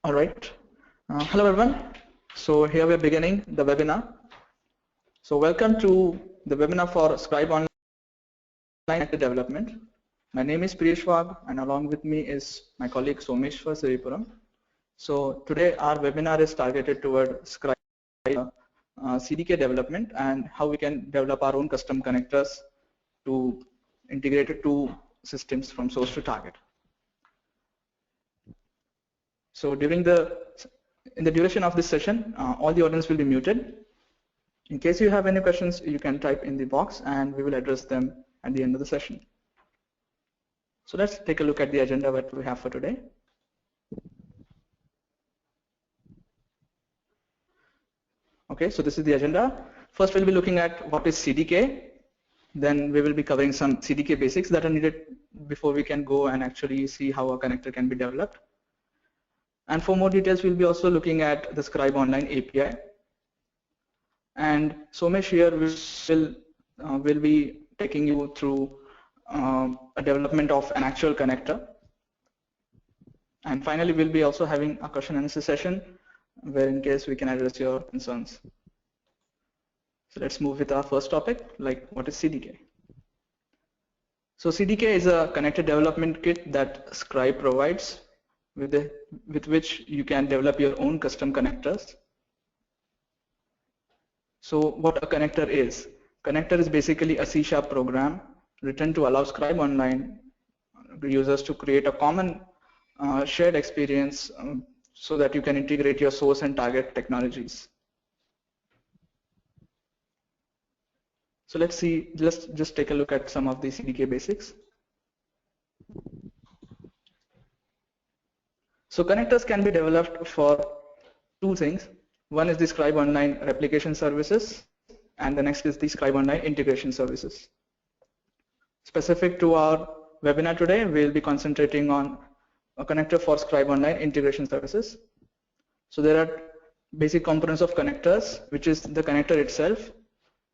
All right. Hello, everyone. So here we're beginning the webinar. So welcome to the webinar for Scribe Online Development. My name is Priyesh Wag, and along with me is my colleague Someshwar Siripuram. So today our webinar is targeted toward Scribe CDK development and how we can develop our own custom connectors to integrate it to systems from source to target. So in the duration of this session, all the audience will be muted. In case you have any questions, you can type in the box and we will address them at the end of the session. So let's take a look at the agenda that we have for today. Okay, so this is the agenda. First we'll be looking at what is CDK. Then we will be covering some CDK basics that are needed before we can go and actually see how a connector can be developed. And for more details, we'll be also looking at the Scribe Online API. And Somesh here will be taking you through a development of an actual connector. And finally, we'll be also having a question and answer session where in case we can address your concerns. So let's move with our first topic, like what is CDK? So CDK is a connector development kit that Scribe provides with which you can develop your own custom connectors. So what a connector is? Connector is basically a C# program written to allow Scribe Online users to create a common shared experience so that you can integrate your source and target technologies. So let's see, just take a look at some of the CDK basics. So connectors can be developed for two things. One is the Scribe Online replication services, and the next is the Scribe Online integration services. Specific to our webinar today, we'll be concentrating on a connector for Scribe Online integration services. So there are basic components of connectors, which is the connector itself.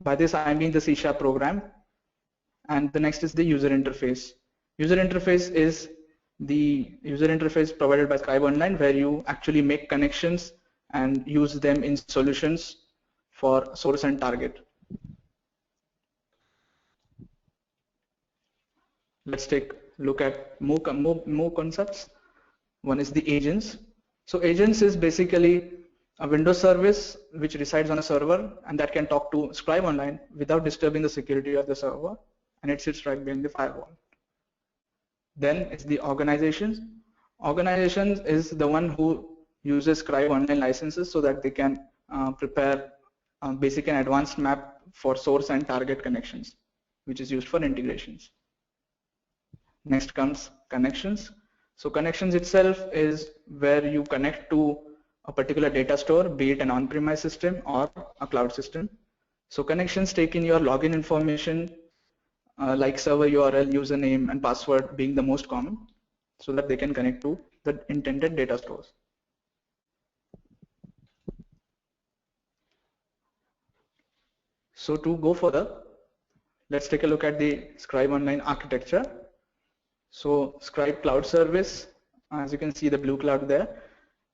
By this I mean the C# program. And the next is the user interface. User interface is the user interface provided by Scribe Online, where you actually make connections and use them in solutions for source and target. Let's take a look at more concepts. One is the agents. So agents is basically a Windows service which resides on a server and that can talk to Scribe Online without disturbing the security of the server, and it sits right behind the firewall. Then it's the organizations. Organizations is the one who uses Scribe Online licenses so that they can prepare basic and advanced map for source and target connections, which is used for integrations. Next comes connections. So connections itself is where you connect to a particular data store, be it an on-premise system or a cloud system. So connections take in your login information like server URL, username and password being the most common, so that they can connect to the intended data stores. So to go further, let's take a look at the Scribe Online architecture. So Scribe Cloud Service, as you can see the blue cloud there,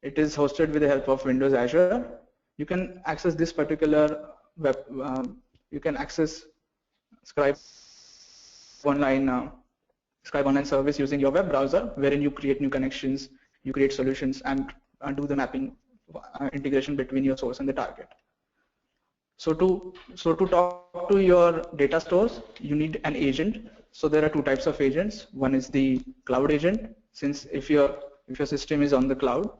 it is hosted with the help of Windows Azure. You can access this particular you can access Scribe Online service using your web browser, wherein you create new connections, you create solutions, and do the mapping integration between your source and the target. So to talk to your data stores, you need an agent. So there are two types of agents. One is the cloud agent, since if your system is on the cloud,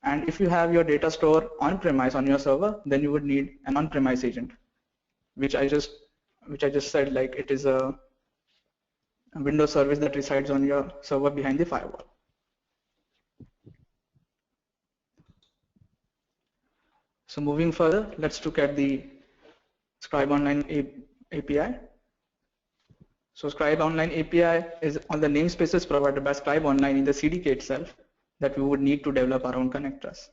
and if you have your data store on-premise on your server, then you would need an on-premise agent, which I just said, like it is a Windows service that resides on your server behind the firewall. So moving further, let's look at the Scribe Online API. So Scribe Online API is all the namespaces provided by Scribe Online in the CDK itself that we would need to develop our own connectors.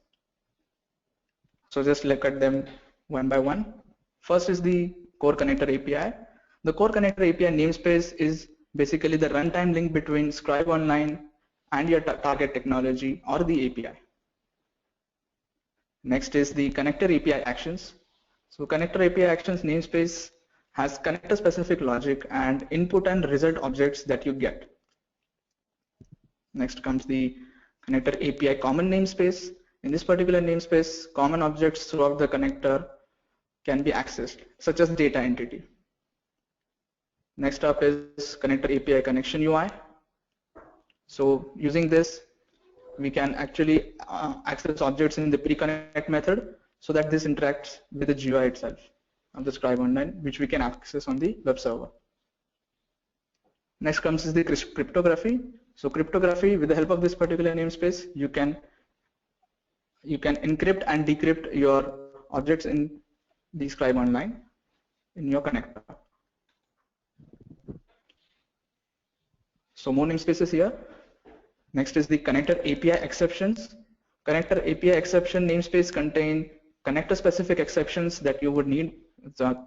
So just look at them one by one. First is the core connector API. The core connector API namespace is basically the runtime link between Scribe Online and your target technology or the API. Next is the connector API actions. So connector API actions namespace has connector specific logic and input and result objects that you get. Next comes the connector API common namespace. In this particular namespace, common objects throughout the connector can be accessed, such as data entity. Next up is connector API connection UI. So using this, we can actually access objects in the pre-connect method so that this interacts with the GUI itself of the Scribe Online, which we can access on the web server. Next comes is the cryptography. So cryptography, with the help of this particular namespace, you can encrypt and decrypt your objects in the Scribe Online in your connector. So more namespaces here. Next is the connector API exceptions. Connector API exception namespace contain connector specific exceptions that you would need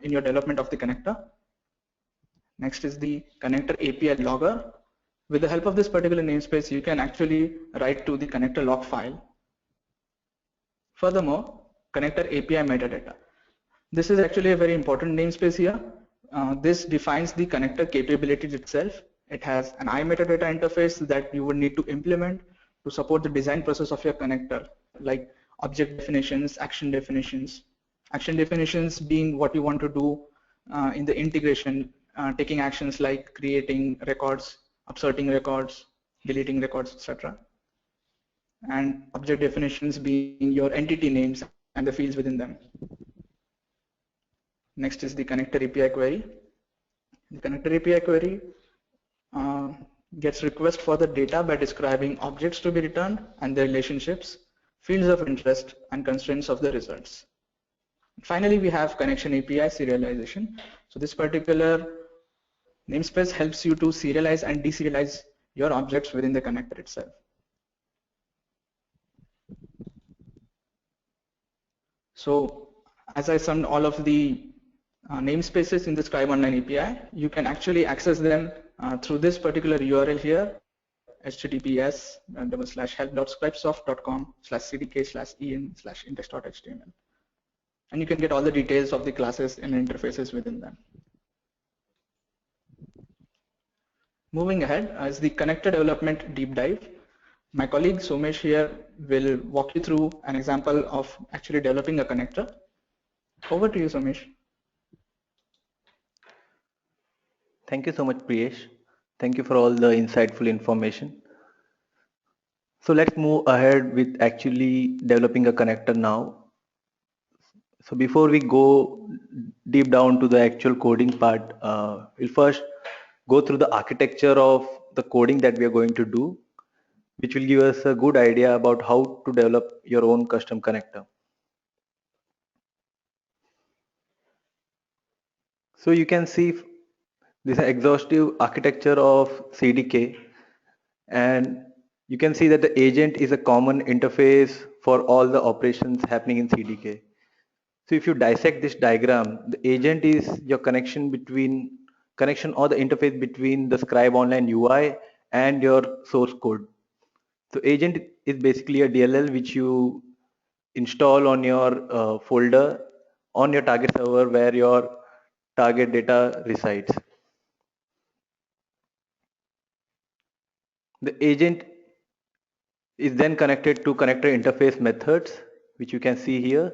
in your development of the connector. Next is the connector API logger. With the help of this particular namespace, you can actually write to the connector log file. Furthermore, connector API metadata. This is actually a very important namespace here. This defines the connector capabilities itself. It has an iMetadata interface that you would need to implement to support the design process of your connector, like object definitions, action definitions. Action definitions being what you want to do in the integration, taking actions like creating records, upserting records, deleting records, etc. And object definitions being your entity names and the fields within them. Next is the connector API query. The connector API query gets request for the data by describing objects to be returned and their relationships, fields of interest, and constraints of the results. Finally, we have connection API serialization. So this particular namespace helps you to serialize and deserialize your objects within the connector itself. So as I summed all of the namespaces in the Scribe Online API, you can actually access them through this particular URL here, https://help.scribesoft.com/cdk/en/index.html. And you can get all the details of the classes and interfaces within them. Moving ahead is the connector development deep dive. My colleague Somesh here will walk you through an example of actually developing a connector. Over to you, Somesh. Thank you so much, Priyesh. Thank you for all the insightful information. So let's move ahead with actually developing a connector now. So before we go deep down to the actual coding part, we'll first go through the architecture of the coding that we are going to do, which will give us a good idea about how to develop your own custom connector. So you can see this exhaustive architecture of CDK, and you can see that the agent is a common interface for all the operations happening in CDK. So if you dissect this diagram, the agent is your connection or the interface between the Scribe Online UI and your source code. So agent is basically a DLL which you install on your folder on your target server where your target data resides. The agent is then connected to connector interface methods, which you can see here.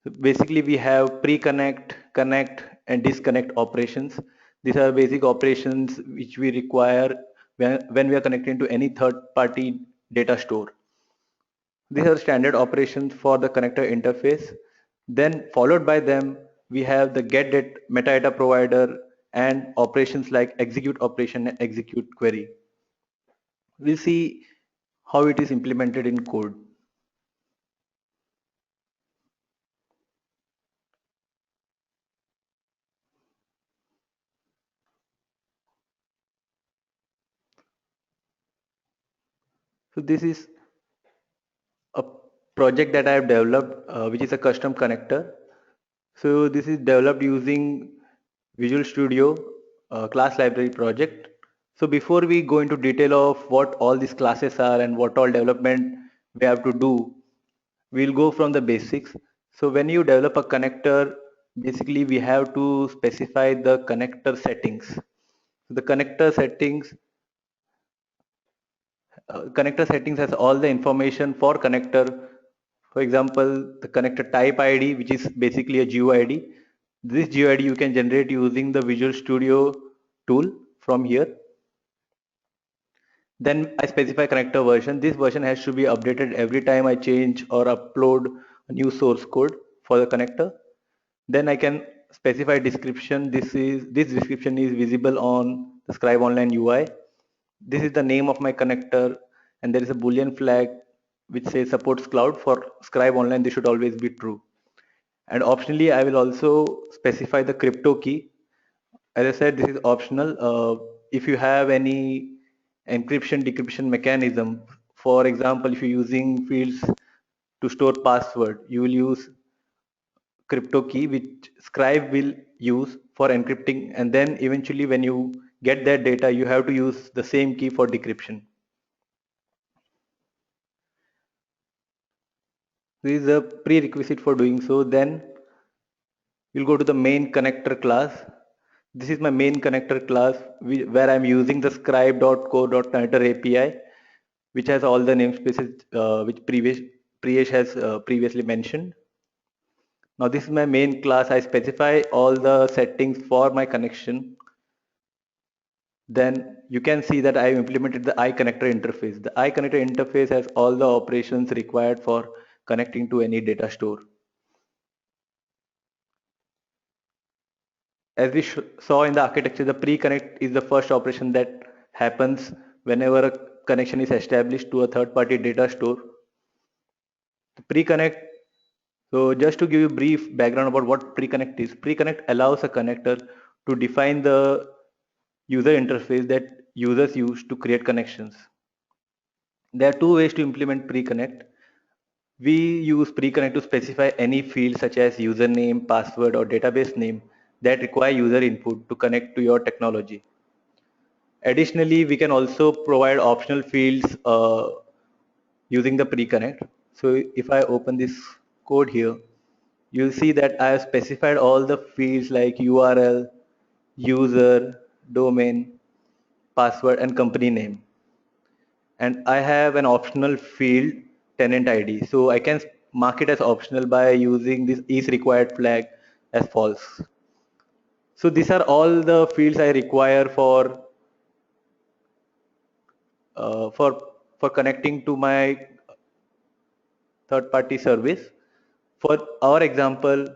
So basically, we have pre-connect, connect, and disconnect operations. These are basic operations which we require when we are connecting to any third-party data store. These are standard operations for the connector interface. Then followed by them, we have the get metadata provider and operations like execute operation and execute query. We'll see how it is implemented in code. So this is a project that I have developed, which is a custom connector. So this is developed using Visual Studio class library project. So before we go into detail of what all these classes are and what all development we have to do, We'll go from the basics. So when you develop a connector, basically we have to specify the connector settings. The connector settings has all the information for connector. For example, the connector type ID, which is basically a GUID. This GUID you can generate using the Visual Studio tool from here. Then I specify connector version. This version has to be updated every time I change or upload a new source code for the connector. Then I can specify description. This description is visible on the Scribe Online UI. This is the name of my connector, and there is a Boolean flag which says supports cloud. For Scribe Online, this should always be true. And optionally, I will also specify the crypto key. As I said, this is optional. If you have any encryption decryption mechanism, for example, if you're using fields to store password, you will use crypto key which Scribe will use for encrypting, and then eventually when you get that data, you have to use the same key for decryption. This is a prerequisite for doing so. Then we'll go to the main connector class. This is my main connector class where I'm using the scribe.core.connector API, which has all the namespaces which Priyesh has previously mentioned. Now this is my main class. I specify all the settings for my connection. Then you can see that I implemented the iConnector interface. The iConnector interface has all the operations required for connecting to any data store. As we saw in the architecture, the pre-connect is the first operation that happens whenever a connection is established to a third-party data store. The pre-connect, so just to give you a brief background about what pre-connect is, pre-connect allows a connector to define the user interface that users use to create connections. There are two ways to implement pre-connect. We use pre-connect to specify any field such as username, password, or database name that require user input to connect to your technology. Additionally, we can also provide optional fields using the pre-connect. So if I open this code here, you'll see that I have specified all the fields like URL, user, domain, password, and company name. And I have an optional field tenant ID. So I can mark it as optional by using this is required flag as false. So these are all the fields I require uh, for for connecting to my third party service. For our example,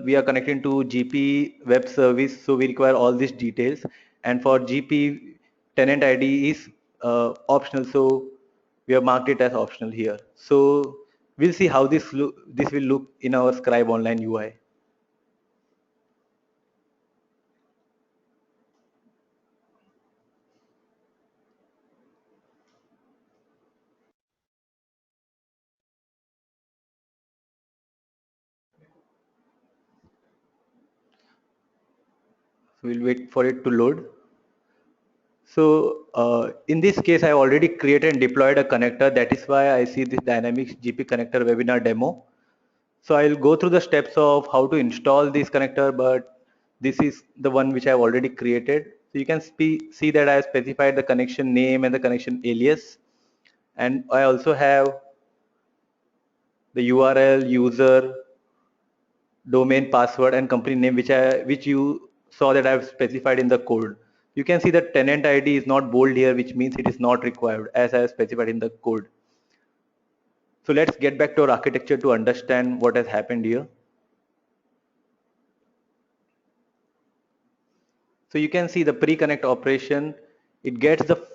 we are connecting to GP web service, so we require all these details. And for GP, tenant ID is optional, so we have marked it as optional here. So we'll see how this will look in our Scribe Online UI. So we'll wait for it to load. So in this case, I already created and deployed a connector. That is why I see this Dynamics GP connector webinar demo. So I'll go through the steps of how to install this connector, but this is the one which I've already created. So you can see that I have specified the connection name and the connection alias. And I also have the URL, user, domain, password, and company name, which you saw that I've specified in the code. You can see that tenant ID is not bold here, which means it is not required as I have specified in the code. So let's get back to our architecture to understand what has happened here. So you can see the pre-connect operation, it gets the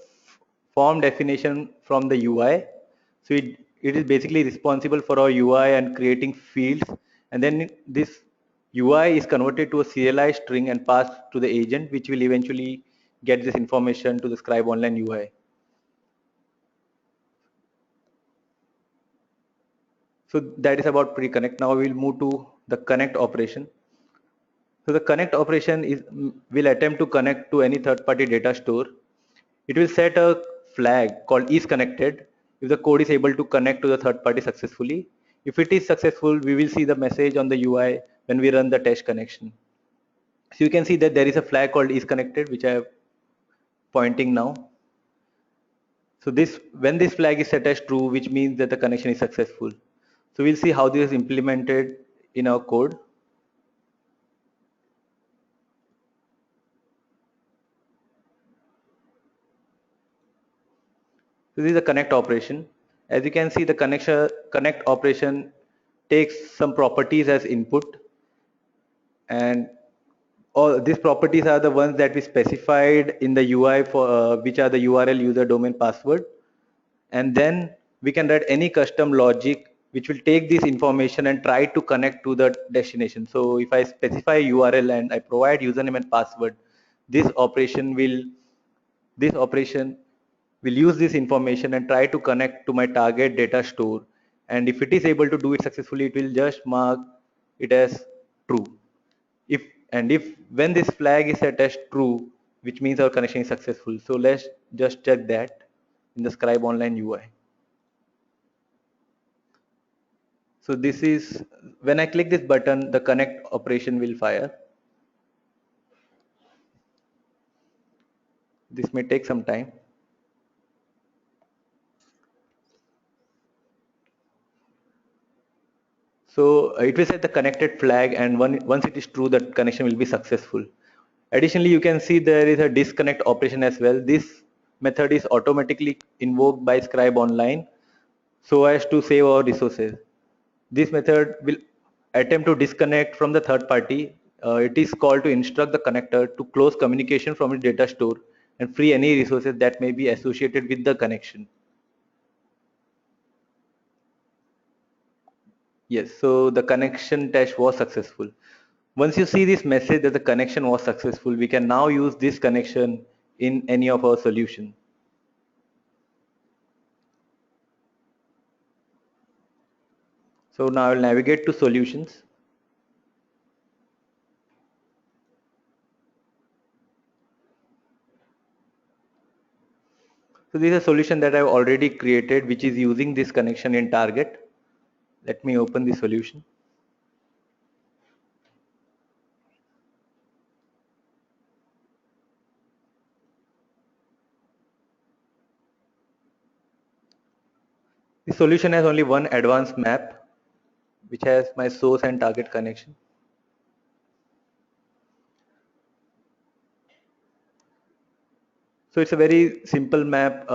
form definition from the UI. So it is basically responsible for our UI and creating fields. And then this UI is converted to a serialized string and passed to the agent, which will eventually get this information to the Scribe Online UI. So that is about pre-connect. Now we'll move to the connect operation. So the connect operation will attempt to connect to any third-party data store. It will set a flag called is connected, if the code is able to connect to the third party successfully. If it is successful, we will see the message on the UI when we run the test connection. So you can see that there is a flag called is connected, which I am pointing now. So this, when this flag is set as true, which means that the connection is successful. So we'll see how this is implemented in our code. So this is a connect operation. As you can see, the connect operation takes some properties as input, and all these properties are the ones that we specified in the UI for which are the URL, user, domain, password. And then we can write any custom logic which will take this information and try to connect to the destination. So if I specify URL and I provide username and password, this operation will this operation will use this information and try to connect to my target data store. And if it is able to do it successfully, it will just mark it as true. If and if when this flag is set as true, which means our connection is successful. So let's just check that in the Scribe Online UI. So this is when I click this button, the connect operation will fire. This may take some time. So it will set the connected flag, and once it is true, that connection will be successful. Additionally, you can see there is a disconnect operation as well. This method is automatically invoked by Scribe Online so as to save our resources. This method will attempt to disconnect from the third party. It is called to instruct the connector to close communication from its data store and free any resources that may be associated with the connection. Yes, so the connection test was successful. Once you see this message that the connection was successful, we can now use this connection in any of our solutions. So now I'll navigate to solutions. So this is a solution that I've already created, which is using this connection in target. Let me open the solution. The solution has only one advanced map, which has my source and target connection. So it's a very simple map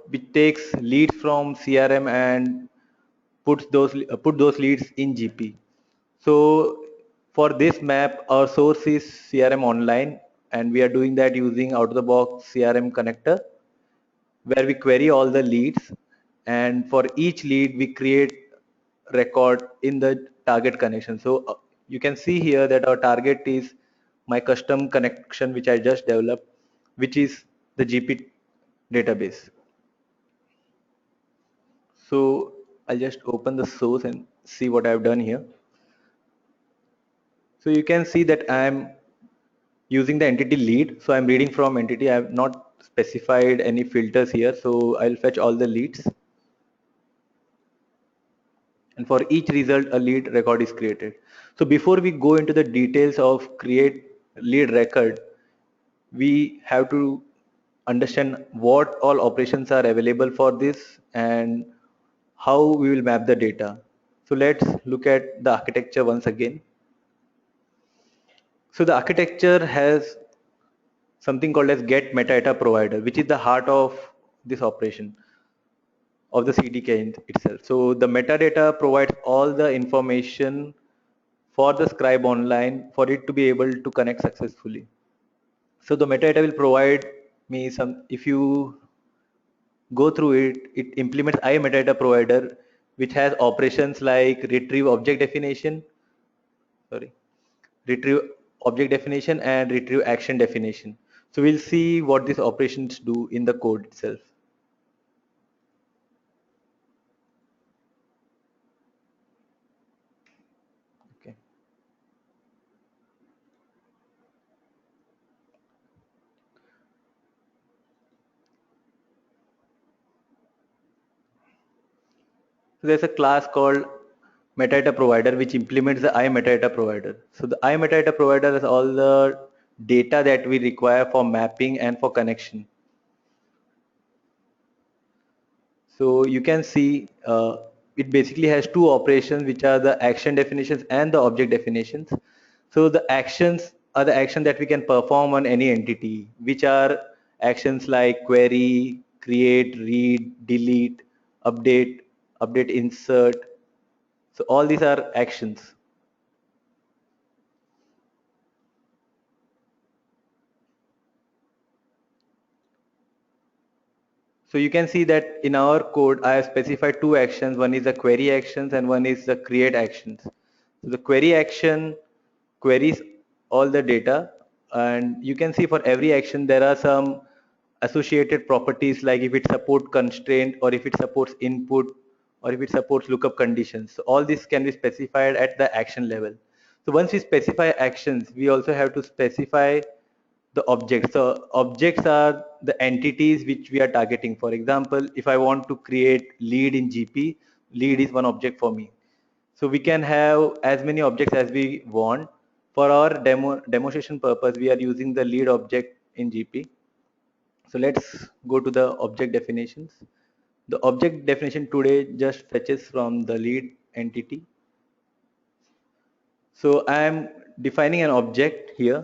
which takes leads from CRM and put those leads in GP. So for this map, our source is CRM Online, and we are doing that using out-of-the-box CRM connector, where we query all the leads, and for each lead we create record in the target connection. So you can see here that our target is my custom connection which I just developed, which is the GP database. So I'll just open the source and see what I've done here. So you can see that I'm using the entity lead. So I'm reading from entity. I have not specified any filters here. So I'll fetch all the leads. And for each result, a lead record is created. So before we go into the details of create lead record, we have to understand what all operations are available for this and how we will map the data. So let's look at the architecture once again. So the architecture has something called as get metadata provider, which is the heart of this operation of the CDK itself. So the metadata provides all the information for the Scribe Online for it to be able to connect successfully. So the metadata will provide me some, if you go through it, it implements metadata provider, which has operations like retrieve object definition, sorry, retrieve object definition and retrieve action definition. So we'll see what these operations do in the code itself. Okay. So there's a class called metadata provider which implements the iMetadata provider. So the iMetadata provider is all the data that we require for mapping and for connection. So you can see it basically has two operations, which are the action definitions and the object definitions. So the actions are the action that we can perform on any entity, which are actions like query, create, read, delete, update, update insert. So all these are actions. So you can see that in our code, I have specified two actions. One is the query actions and one is the create actions. So the query action queries all the data, and you can see for every action there are some associated properties, like if it supports constraint or if it supports input or if it supports lookup conditions. So all this can be specified at the action level. So once we specify actions, we also have to specify the objects. So objects are the entities which we are targeting. For example, if I want to create lead in GP, lead is one object for me. So we can have as many objects as we want. For our demonstration purpose, we are using the lead object in GP. So let's go to the object definitions. The object definition today just fetches from the lead entity. So I am defining an object here.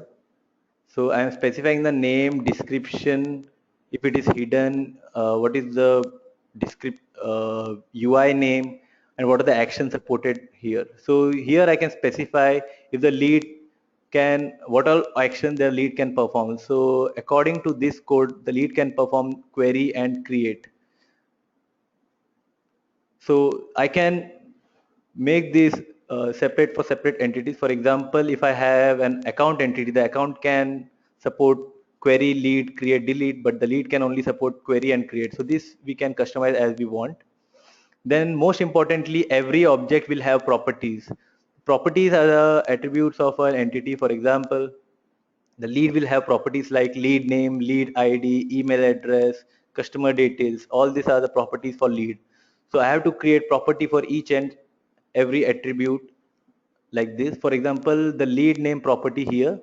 So I am specifying the name, description, if it is hidden, what is the UI name, and what are the actions supported here. So here I can specify if the lead can, what all action the lead can perform. So according to this code, the lead can perform query and create. So I can make these separate for separate entities. For example, if I have an account entity, the account can support query, lead, create, delete, but the lead can only support query and create. So this we can customize as we want. Then most importantly, every object will have properties. Properties are the attributes of an entity. For example, the lead will have properties like lead name, lead ID, email address, customer details. All these are the properties for lead. So I have to create property for each and every attribute like this. For example, the lead name property here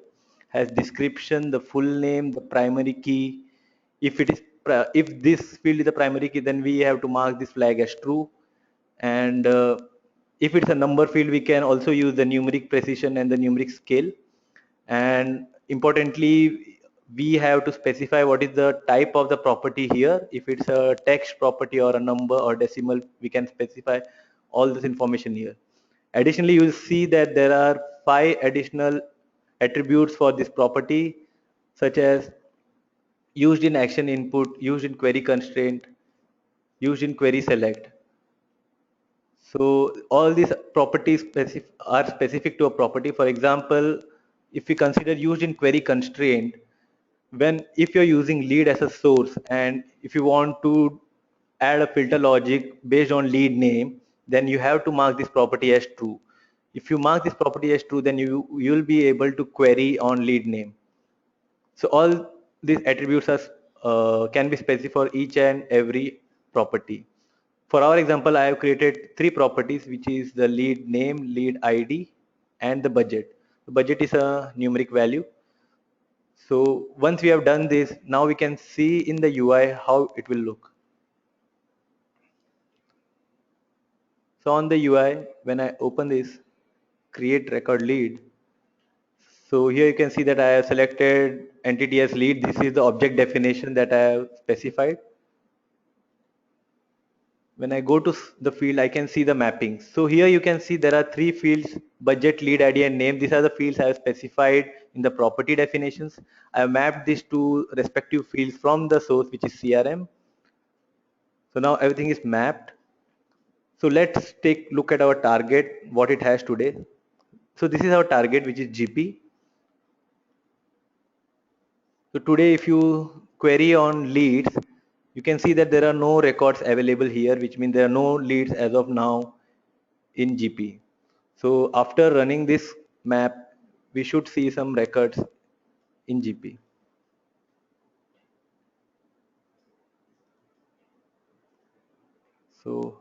has description, the full name, the primary key. If it is if this field is the primary key, then we have to mark this flag as true. And if it's a number field, we can also use the numeric precision and the numeric scale. And importantly, we have to specify what is the type of the property here. If it's a text property or a number or decimal, we can specify all this information here. Additionally, you will see that there are 5 additional attributes for this property, such as used in action input, used in query constraint, used in query select. So all these properties are specific to a property. For example, if we consider used in query constraint, when if you're using lead as a source and if you want to add a filter logic based on lead name, then you have to mark this property as true. If you mark this property as true, then you'll be able to query on lead name. So all these attributes are can be specified for each and every property. For our example, I have created 3 properties, which is the lead name, lead ID, and the budget. The budget is a numeric value. So once we have done this, now we can see in the UI how it will look. So on the UI, when I open this create record lead, so here you can see that I have selected entity as lead. This is the object definition that I have specified. When I go to the field, I can see the mapping. So here you can see there are 3 fields: budget, lead ID, and name. These are the fields I have specified in the property definitions. I have mapped these to respective fields from the source, which is CRM. So now everything is mapped. So let's take look at our target, what it has today. So this is our target, which is GP. So today, if you query on leads, you can see that there are no records available here, which means there are no leads as of now in GP. So after running this map, we should see some records in GP. So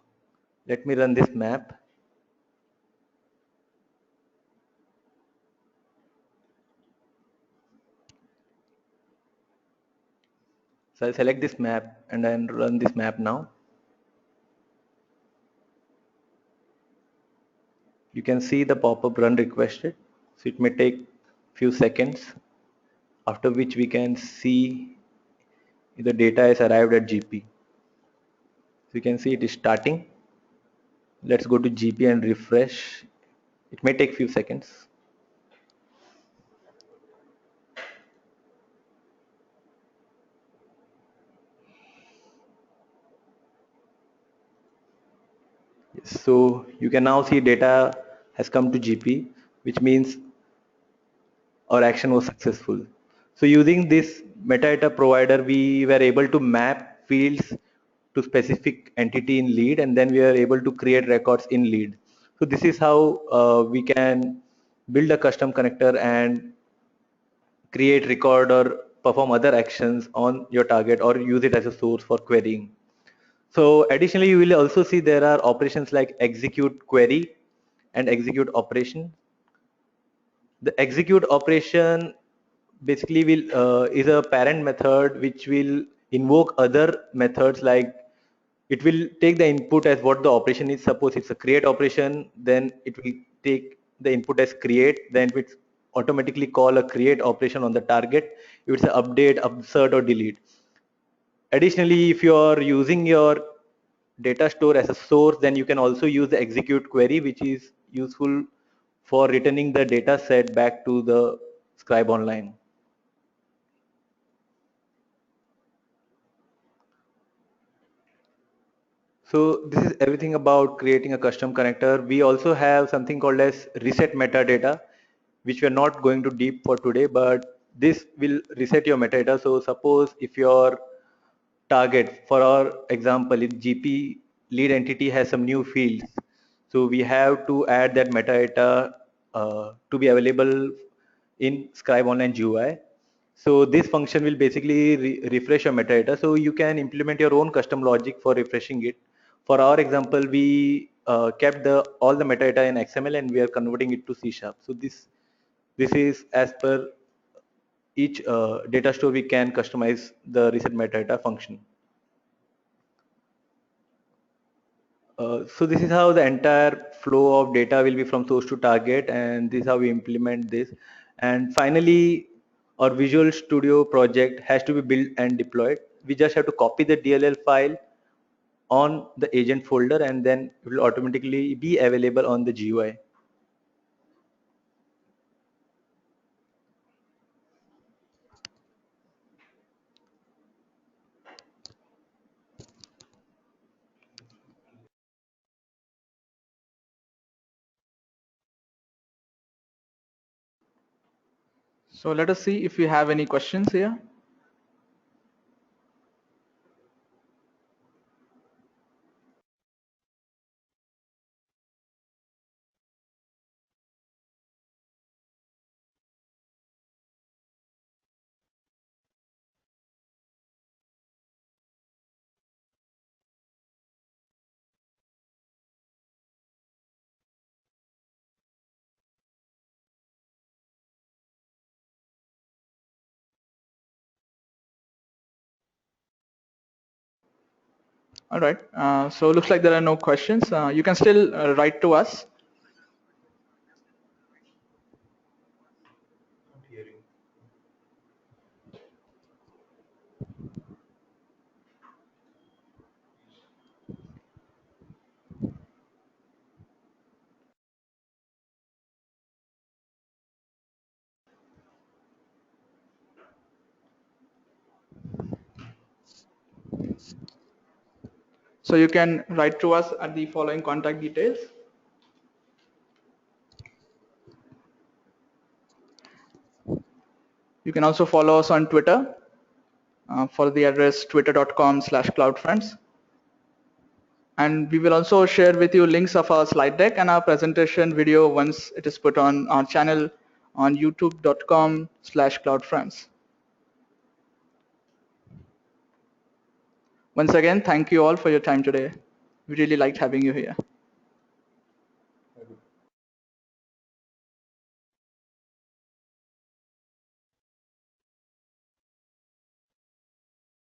Let me run this map. So I'll select this map and then run this map now. You can see the pop-up run requested. So it may take few seconds, after which we can see if the data is arrived at GP. So you can see it is starting. Let's go to GP and refresh. It may take few seconds. So you can now see data has come to GP, which means our action was successful. So using this metadata provider, we were able to map fields to specific entity in lead, and then we are able to create records in lead. So this is how we can build a custom connector and create record or perform other actions on your target or use it as a source for querying. So additionally, you will also see there are operations like execute query and execute operation. The execute operation basically will is a parent method which will invoke other methods, like it will take the input as what the operation is. Suppose it's a create operation, then it will take the input as create, then it will automatically call a create operation on the target if it's an update, insert or delete. Additionally, if you are using your data store as a source, then you can also use the execute query, which is useful for returning the data set back to the Scribe Online. So this is everything about creating a custom connector. We also have something called as reset metadata, which we are not going to deep for today, but this will reset your metadata. So suppose if your target, for our example, if GP lead entity has some new fields, so we have to add that metadata to be available in Scribe Online GUI. So this function will basically refresh your metadata. So you can implement your own custom logic for refreshing it. For our example, we kept all the metadata in XML and we are converting it to C#. So this is as per each data store we can customize the reset metadata function. So this is how the entire flow of data will be from source to target, and this is how we implement this. And finally, our Visual Studio project has to be built and deployed. We just have to copy the DLL file on the agent folder, and then it will automatically be available on the GUI. So let us see if we have any questions here. All right. So looks like there are no questions. You can still write to us. So you can write to us at the following contact details. You can also follow us on Twitter for the address twitter.com/cloudfriends. And we will also share with you links of our slide deck and our presentation video once it is put on our channel on youtube.com/cloudfriends. Once again, thank you all for your time today. We really liked having you here.